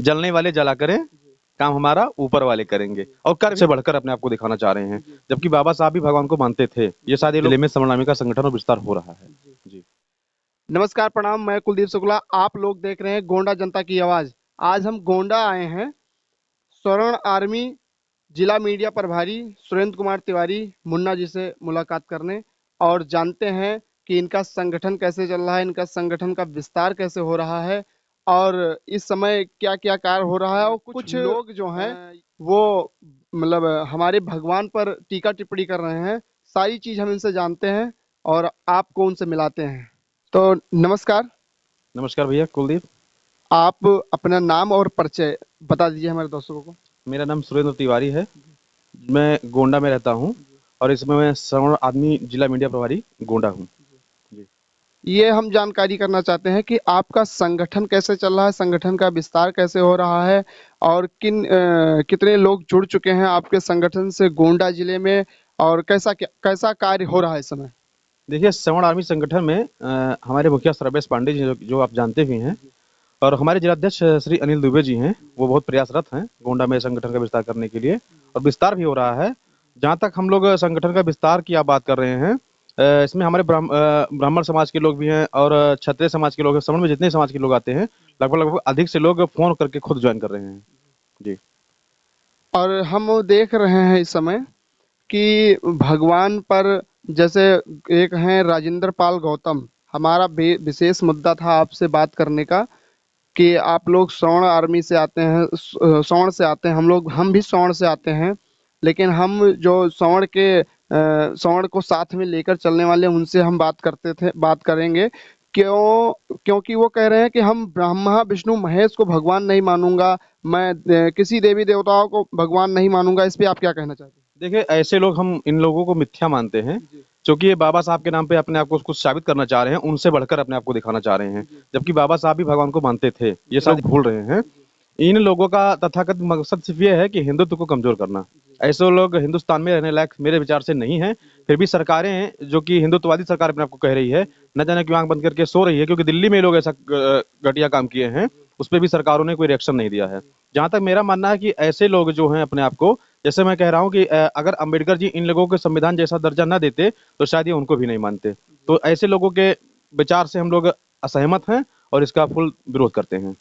जलने वाले जला करें, काम हमारा ऊपर वाले करेंगे, और कर से बढ़कर अपने आप को दिखाना चाह रहे हैं, जबकि बाबा साहब भी भगवान को मानते थे। ये शायद ये जिले में समण आर्मी का संगठन और विस्तार हो रहा है। जी। नमस्कार, प्रणाम। मैं कुलदीप शुक्ला। आप लोग देख रहे हैं गोंडा जनता की आवाज। आज हम गोंडा आए हैं स्वर्ण आर्मी जिला मीडिया प्रभारी सुरेंद्र कुमार तिवारी मुन्ना जी से मुलाकात करने और जानते हैं कि इनका संगठन कैसे चल रहा है, इनका संगठन का विस्तार कैसे हो रहा है और इस समय क्या क्या कार्य हो रहा है। और कुछ लोग जो हैं वो मतलब हमारे भगवान पर टीका टिप्पणी कर रहे हैं। सारी चीज हम इनसे जानते हैं और आपको उनसे मिलाते हैं। तो नमस्कार। नमस्कार भैया कुलदीप। आप अपना नाम और परिचय बता दीजिए हमारे दर्शकों को। मेरा नाम सुरेंद्र तिवारी है। मैं गोंडा में रहता हूँ और इसमें मैं समण आर्मी जिला मीडिया प्रभारी गोंडा हूँ। जी। ये हम जानकारी करना चाहते हैं कि आपका संगठन कैसे चल रहा है, संगठन का विस्तार कैसे हो रहा है और कितने लोग जुड़ चुके हैं आपके संगठन से गोंडा जिले में और कैसा कार्य हो रहा है इस समय। देखिए, समण आर्मी संगठन में हमारे मुखिया सर्वेश पांडे जी जो आप जानते भी हैं, और हमारे जिलाध्यक्ष श्री अनिल दुबे जी हैं, वो बहुत प्रयासरत हैं गोंडा में संगठन का विस्तार करने के लिए, और विस्तार भी हो रहा है। जहाँ तक हम लोग संगठन का विस्तार की आप बात कर रहे हैं, इसमें हमारे ब्राह्मण समाज के लोग भी हैं और क्षत्रिय समाज के लोग हैं। समण में जितने समाज के लोग आते हैं, लगभग लगभग अधिक से लोग फोन करके खुद ज्वाइन कर रहे हैं। जी। और हम देख रहे हैं इस समय कि भगवान पर जैसे एक हैं राजेंद्र पाल गौतम। हमारा विशेष मुद्दा था आपसे बात करने का कि आप लोग स्वर्ण आर्मी से आते हैं, स्वर्ण से आते हैं। हम भी स्वर्ण से आते हैं, लेकिन हम जो स्वर्ण को साथ में लेकर चलने वाले उनसे हम बात करेंगे। क्योंकि वो कह रहे हैं कि हम ब्रह्मा विष्णु महेश को भगवान नहीं मानूंगा, मैं किसी देवी देवताओं को भगवान नहीं मानूंगा। इस पे आप क्या कहना चाहते देखिए, ऐसे लोग, हम इन लोगों को मिथ्या मानते हैं, हैं? क्योंकि ये बाबा साहब के नाम पे अपने आप को कुछ साबित करना चाह रहे हैं, उनसे बढ़कर अपने आप को दिखाना चाह रहे हैं, जबकि बाबा साहब भी भगवान को मानते थे। ये सब लोग भूल रहे हैं। इन लोगों का तथाकथित मकसद सिर्फ ये है कि हिंदुत्व को कमजोर करना। ऐसे लोग हिंदुस्तान में रहने लायक मेरे विचार से नहीं है। फिर भी सरकारें, जो कि हिंदुत्ववादी सरकार अपने आप को कह रही है, न जाने क्यों आंख बंद करके सो रही है, क्योंकि दिल्ली में लोग ऐसा घटिया काम किए हैं, उस पर भी सरकारों ने कोई रिएक्शन नहीं दिया है। जहां तक मेरा मानना है कि ऐसे लोग जो हैं अपने आप को, जैसे मैं कह रहा हूँ कि अगर अंबेडकर जी इन लोगों को संविधान जैसा दर्जा न देते तो शायद ये उनको भी नहीं मानते। तो ऐसे लोगों के विचार से हम लोग असहमत हैं और इसका फुल विरोध करते हैं।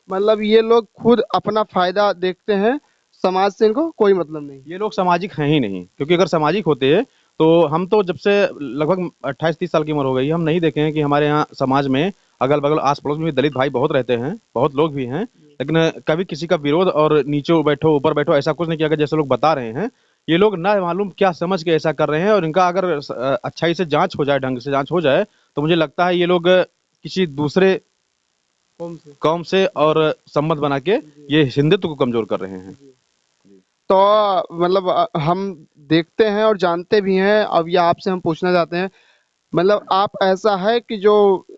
मतलब ये लोग खुद अपना फायदा देखते हैं, समाज से इनको कोई मतलब नहीं। ये लोग सामाजिक हैं ही नहीं, क्योंकि अगर सामाजिक होते तो हम तो जब से लगभग 28-30 साल की उम्र हो गई, हम नहीं देखे हैं कि हमारे यहाँ समाज में अगल बगल आस पड़ोस में भी दलित भाई बहुत रहते हैं, बहुत लोग भी हैं, लेकिन कभी किसी का विरोध और नीचे बैठो ऊपर बैठो ऐसा कुछ नहीं किया गया जैसे लोग बता रहे हैं। ये लोग ना मालूम क्या समझ के ऐसा कर रहे हैं, और इनका अगर अच्छाई से जांच हो जाए, ढंग से जांच हो जाए, तो मुझे लगता है ये लोग किसी दूसरे कौन से? कौम से और संबंध बना के ये हिंदुत्व को कमजोर कर रहे हैं। तो मतलब हम देखते हैं और जानते भी हैं। अब ये आपसे हम पूछना चाहते हैं, मतलब आप ऐसा है कि जो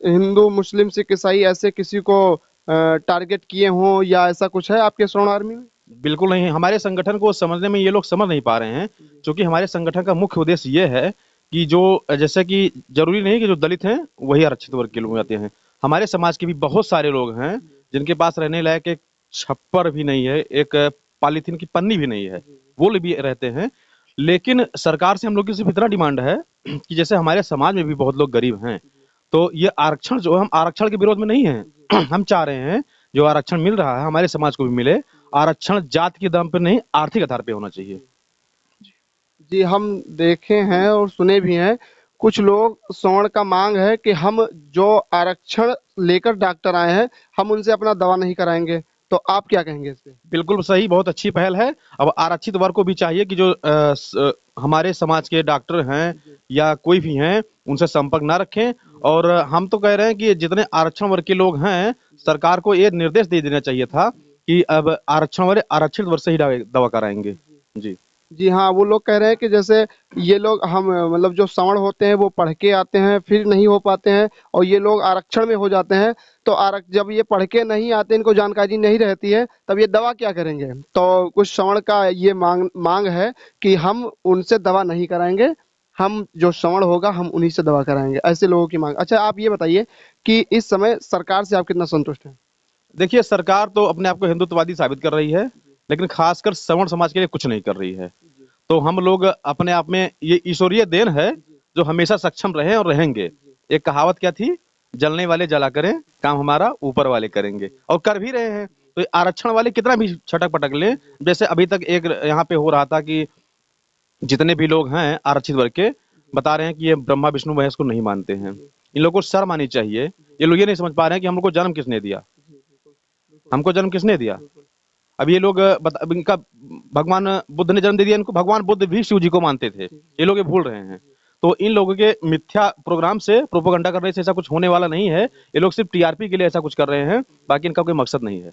हिंदू मुस्लिम सिख ईसाई ऐसे किसी को टारगेट किए हों या ऐसा कुछ है आपके स्वर्ण आर्मी में? बिल्कुल नहीं। हमारे संगठन को समझने में ये लोग समझ नहीं पा रहे हैं, क्योंकि हमारे संगठन का मुख्य उद्देश्य ये है कि जो, जैसे कि जरूरी नहीं कि जो दलित हैं वही आरक्षित वर्ग के लोग आते हैं। हमारे समाज के भी बहुत सारे लोग हैं जिनके पास रहने लायक एक छप्पर भी नहीं है, एक पॉलीथीन की पन्नी भी नहीं है, वो लोग भी रहते हैं। लेकिन सरकार से हम लोग की सिर्फ इतना डिमांड है कि जैसे हमारे समाज में भी बहुत लोग गरीब हैं, तो ये आरक्षण जो, हम आरक्षण के विरोध में नहीं है। हम चाह रहे हैं जो आरक्षण मिल रहा है हमारे समाज को भी मिले। आरक्षण जात के दम पर नहीं, आर्थिक आधार पे होना चाहिए। जी, हम देखे हैं और सुने भी हैं। कुछ लोग स्वर्ण का मांग है कि हम जो आरक्षण लेकर डॉक्टर आए हैं, हम उनसे अपना दवा नहीं कराएंगे। तो आप क्या कहेंगे इस पे? बिल्कुल सही, बहुत अच्छी पहल है। अब आरक्षित वर्ग को भी चाहिए कि जो हमारे समाज के डॉक्टर हैं या कोई भी हैं, उनसे संपर्क ना रखें। और हम तो कह रहे हैं कि जितने आरक्षण वर्ग के लोग हैं, सरकार को ये निर्देश दे देना चाहिए था कि अब आरक्षण वाले आरक्षित वर्ग से ही दवा कराएंगे। जी। जी हाँ, वो लोग कह रहे हैं कि जैसे ये लोग हम मतलब जो सवर्ण होते हैं वो पढ़ के आते हैं, फिर नहीं हो पाते हैं और ये लोग आरक्षण में हो जाते हैं। तो जब ये पढ़ के नहीं आते, इनको जानकारी नहीं रहती है, तब ये दवा क्या करेंगे? तो कुछ सवर्ण का ये मांग है कि हम उनसे दवा नहीं कराएंगे, हम जो सवर्ण होगा हम उन्हीं से दवा कराएंगे। ऐसे लोगों की मांग। अच्छा, आप ये बताइए कि इस समय सरकार से आप कितना संतुष्ट हैं? देखिए, सरकार तो अपने आप को हिंदुत्ववादी साबित कर रही है, लेकिन खासकर सवर्ण समाज के लिए कुछ नहीं कर रही है। तो हम लोग अपने आप में ये ईश्वरीय देन है, जो हमेशा सक्षम रहे और रहेंगे। एक कहावत क्या थी? जलने वाले जला करें, काम हमारा ऊपर वाले करेंगे, और कर भी रहे हैं। तो ये आरक्षण वाले कितना भी छटक पटक लें, जैसे अभी तक एक यहाँ पे हो रहा था कि जितने भी लोग हैं आरक्षित वर्ग के, बता रहे हैं कि ये ब्रह्मा विष्णु महेश को नहीं मानते हैं। इन लोगों को शर्म आनी चाहिए। ये लोग ये नहीं समझ पा रहे हैं कि हम लोग को जन्म किसने दिया, हमको जन्म किसने दिया। अब ये लोग अब इनका भगवान बुद्ध ने जन्म दे दिया इनको। भगवान बुद्ध भी शिव जी को मानते थे, ये लोग ये भूल रहे हैं। तो इन लोगों के मिथ्या प्रोग्राम से, प्रोपोगंडा करने से ऐसा कुछ होने वाला नहीं है। ये लोग सिर्फ टीआरपी के लिए ऐसा कुछ कर रहे हैं, बाकी इनका कोई मकसद नहीं है।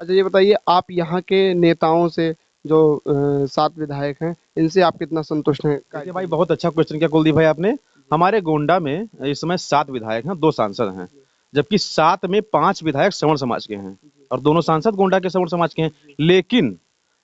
अच्छा, ये बताइए, आप यहाँ के नेताओं से जो 7 विधायक हैं, इनसे आप कितना संतुष्ट हैं? देखिए भाई, बहुत अच्छा क्वेश्चन किया कुलदीप भाई आपने। हमारे गोंडा में इस समय 7 विधायक हैं, 2 सांसद हैं, जबकि 7 में 5 विधायक सवर्ण समाज के हैं और दोनों सांसद गोंडा के सवर्ण समाज के हैं। लेकिन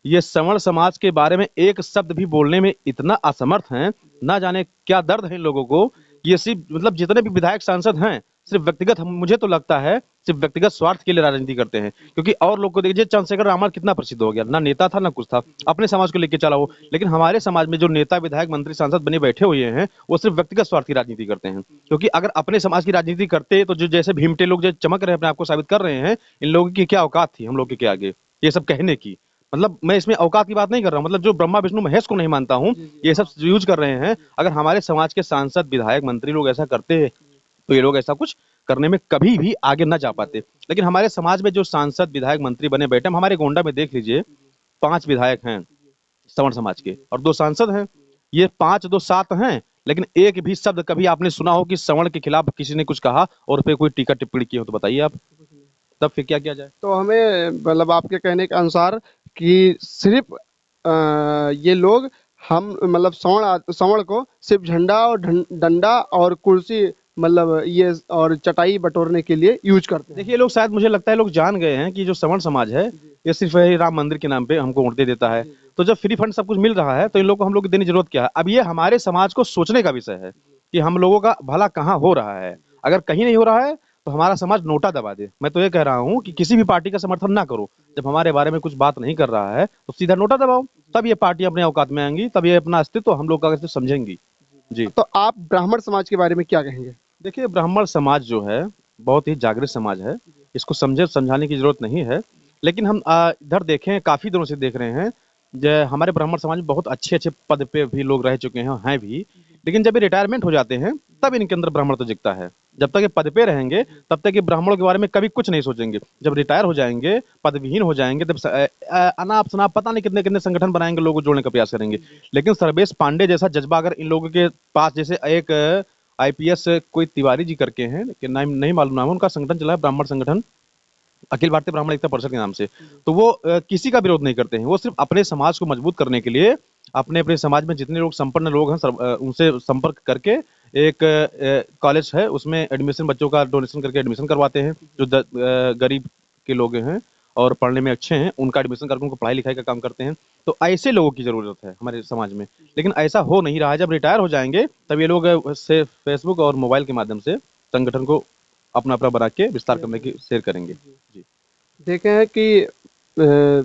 ये सवर्ण समाज के बारे में एक शब्द भी बोलने में इतना असमर्थ हैं, ना जाने क्या दर्द है इन लोगों को। ये सिर्फ मतलब जितने भी विधायक सांसद हैं, सिर्फ व्यक्तिगत, मुझे तो लगता है सिर्फ व्यक्तिगत स्वार्थ के लिए राजनीति करते हैं। क्योंकि और लोग को देखिए, चंद्रशेखर रावण कितना प्रसिद्ध हो गया, ना नेता था ना कुछ था, अपने समाज को लेकर चला वो। लेकिन हमारे समाज में जो नेता, विधायक, मंत्री, सांसद बने बैठे हुए हैं, वो सिर्फ व्यक्तिगत स्वार्थ की राजनीति करते हैं। क्योंकि अगर अपने समाज की राजनीति करते तो जो जैसे भीमटे लोग जो चमक रहे हैं, अपने आप को साबित कर रहे हैं, इन लोगों की क्या औकात थी हम लोग के आगे ये सब कहने की। मतलब मैं इसमें औकात की बात नहीं कर रहा हूँ, मतलब जो ब्रह्मा विष्णु महेश को नहीं मानता हूँ, ये सब यूज कर रहे हैं। अगर हमारे समाज के सांसद, विधायक, मंत्री लोग ऐसा करते तो ये लोग ऐसा कुछ करने में कभी भी आगे न जा पाते। लेकिन हमारे समाज में जो सांसद, विधायक, मंत्री बने बैठे, हमारे गोंडा में देख लीजिए, 5 विधायक हैं सवर्ण समाज के और 2 सांसद हैं। ये 5 2 7 हैं, लेकिन एक भी शब्द कभी आपने सुना हो कि सवर्ण के खिलाफ किसी ने कुछ कहा और फिर कोई टीका टिप्पणी की हो तो बताइए आप। तब फिर क्या किया जाए? तो हमें मतलब आपके कहने के अनुसार कि सिर्फ ये लोग हम मतलब सवर्ण को सिर्फ झंडा और डंडा और कुर्सी, मतलब ये और चटाई बटोरने के लिए यूज करते हैं। देखिए, लोग शायद, मुझे लगता है लोग जान गए हैं कि जो सवर्ण समाज है, ये सिर्फ है राम मंदिर के नाम पे हमको वोट दे देता है। तो जब फ्री फंड सब कुछ मिल रहा है, तो इन लोगों को हम लोग को देने की जरूरत क्या है? अब ये हमारे समाज को सोचने का विषय है कि हम लोगों का भला कहाँ हो रहा है। अगर कहीं नहीं हो रहा है तो हमारा समाज नोटा दबा दे। मैं तो ये कह रहा हूँ कि किसी भी पार्टी का समर्थन ना करो। जब हमारे बारे में कुछ बात नहीं कर रहा है तो सीधा नोटा दबाओ, तब ये पार्टी अपने औकात में आएंगी, तब ये अपना अस्तित्व हम लोग का अस्तित्व समझेंगी। जी। तो आप ब्राह्मण समाज के बारे में क्या कहेंगे? देखिए, ब्राह्मण समाज जो है बहुत ही जागृत समाज है, इसको समझाने की जरूरत नहीं है। लेकिन हम इधर देखें, काफी दिनों से देख रहे हैं, हमारे ब्राह्मण समाज में बहुत अच्छे अच्छे पद पे भी लोग रह चुके हैं भी। लेकिन जब ये रिटायरमेंट हो जाते हैं, तब इनके अंदर ब्राह्मण तो दिखता है। जब तक ये पद पे रहेंगे, तब तक ये ब्राह्मणों के बारे में कभी कुछ नहीं सोचेंगे। जब रिटायर हो जाएंगे, पदविहीन हो जाएंगे, तब अनाप शनाप पता नहीं कितने कितने संगठन बनाएंगे, लोगों को जोड़ने का प्रयास करेंगे। लेकिन सर्वेश पांडे जैसा जज्बा अगर इन लोगों के पास, जैसे एक आईपीएस कोई तिवारी जी करके हैं, लेकिन नाम नहीं मालूम नाम है, उनका संगठन चला है, ब्राह्मण संगठन, अखिल भारतीय ब्राह्मण एकता परिषद के नाम से। तो वो किसी का विरोध नहीं करते हैं। वो सिर्फ अपने समाज को मजबूत करने के लिए अपने अपने समाज में जितने लोग संपन्न लोग हैं, उनसे संपर्क करके एक कॉलेज है, उसमें एडमिशन, बच्चों का डोनेशन करके एडमिशन करवाते हैं। जो गरीब के लोग हैं और पढ़ने में अच्छे हैं, उनका एडमिशन करके उनको पढ़ाई लिखाई का काम करते हैं। तो ऐसे लोगों की जरूरत है हमारे समाज में। लेकिन ऐसा हो नहीं रहा है। जब रिटायर हो जाएंगे, तब ये लोग से फेसबुक और मोबाइल के माध्यम से संगठन को अपना अपना बना के विस्तार करने की शेयर करेंगे। जी। देखे हैं कि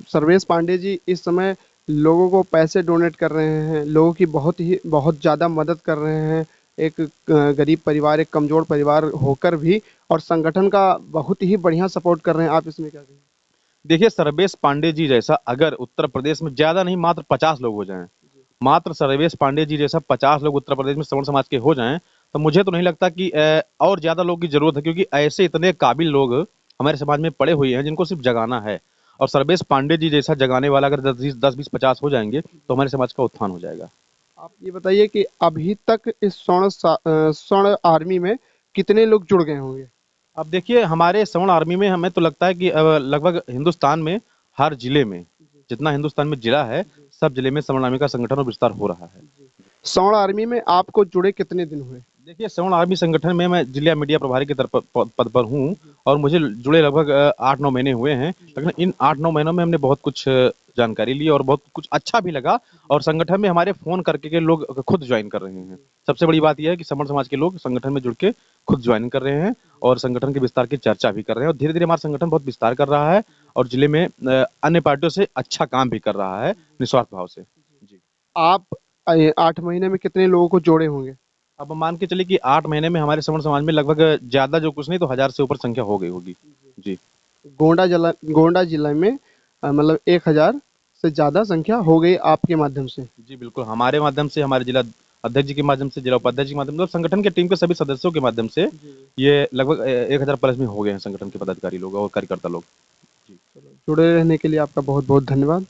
सर्वेश पांडे जी इस समय लोगों को पैसे डोनेट कर रहे हैं, लोगों की बहुत ज़्यादा मदद कर रहे हैं, एक गरीब परिवार, एक कमज़ोर परिवार होकर भी, और संगठन का बहुत ही बढ़िया सपोर्ट कर रहे हैं। आप इसमें क्या कहेंगे? देखिए, सर्वेश पांडे जी जैसा अगर उत्तर प्रदेश में ज़्यादा नहीं, मात्र 50 लोग हो जाएं, मात्र सर्वेश पांडे जी जैसा 50 लोग उत्तर प्रदेश में सवर्ण समाज के हो जाएं, तो मुझे तो नहीं लगता कि और ज़्यादा लोगों की जरूरत है। क्योंकि ऐसे इतने काबिल लोग हमारे समाज में पड़े हुए हैं, जिनको सिर्फ जगाना है। और सर्वेश पांडे जी जैसा जगाने वाला अगर 10 20 50 हो जाएंगे, तो हमारे समाज का उत्थान हो जाएगा। आप ये बताइए कि अभी तक इस स्वर्ण आर्मी में कितने लोग जुड़ गए होंगे? अब देखिए, हमारे सवर्ण आर्मी में हमें तो लगता है कि लगभग हिंदुस्तान में हर जिले में, जितना हिंदुस्तान में जिला है, सब जिले में सवर्ण आर्मी का संगठन और विस्तार हो रहा है। स्वर्ण आर्मी में आपको जुड़े कितने दिन हुए? देखिए, सवर्ण आर्मी संगठन में मैं जिला मीडिया प्रभारी के पद पर हूँ और मुझे जुड़े लगभग 8 9 महीने हुए हैं। लेकिन इन 8 9 महीनों में हमने बहुत कुछ जानकारी ली और बहुत कुछ अच्छा भी लगा। और संगठन में हमारे फोन करके के लोग खुद ज्वाइन कर रहे हैं। सबसे बड़ी बात यह है कि सवर्ण समाज के लोग संगठन में जुड़ के खुद ज्वाइन कर रहे हैं और संगठन के विस्तार की चर्चा भी कर रहे हैं और धीरे धीरे हमारा संगठन बहुत विस्तार कर रहा है और जिले में अन्य पार्टियों से अच्छा काम भी कर रहा है निस्वार्थ भाव से। जी। आप 8 महीने में कितने लोगों को जोड़े होंगे? अब मान के चलिए कि 8 महीने में हमारे सवर्ण समाज में लगभग ज्यादा जो कुछ नहीं तो 1000 से ऊपर संख्या हो गई होगी। जी। गोंडा जिला में मतलब 1000 से ज्यादा संख्या हो गई आपके माध्यम से। जी बिल्कुल, हमारे माध्यम से, हमारे जिला अध्यक्ष जी के माध्यम से, जिला उपाध्यक्ष जी के माध्यम से और संगठन के टीम के सभी सदस्यों के माध्यम से ये लगभग 1000 प्लस में हो गए हैं संगठन के पदाधिकारी लोग और कार्यकर्ता लोग। जी। जुड़े रहने के लिए आपका बहुत बहुत धन्यवाद।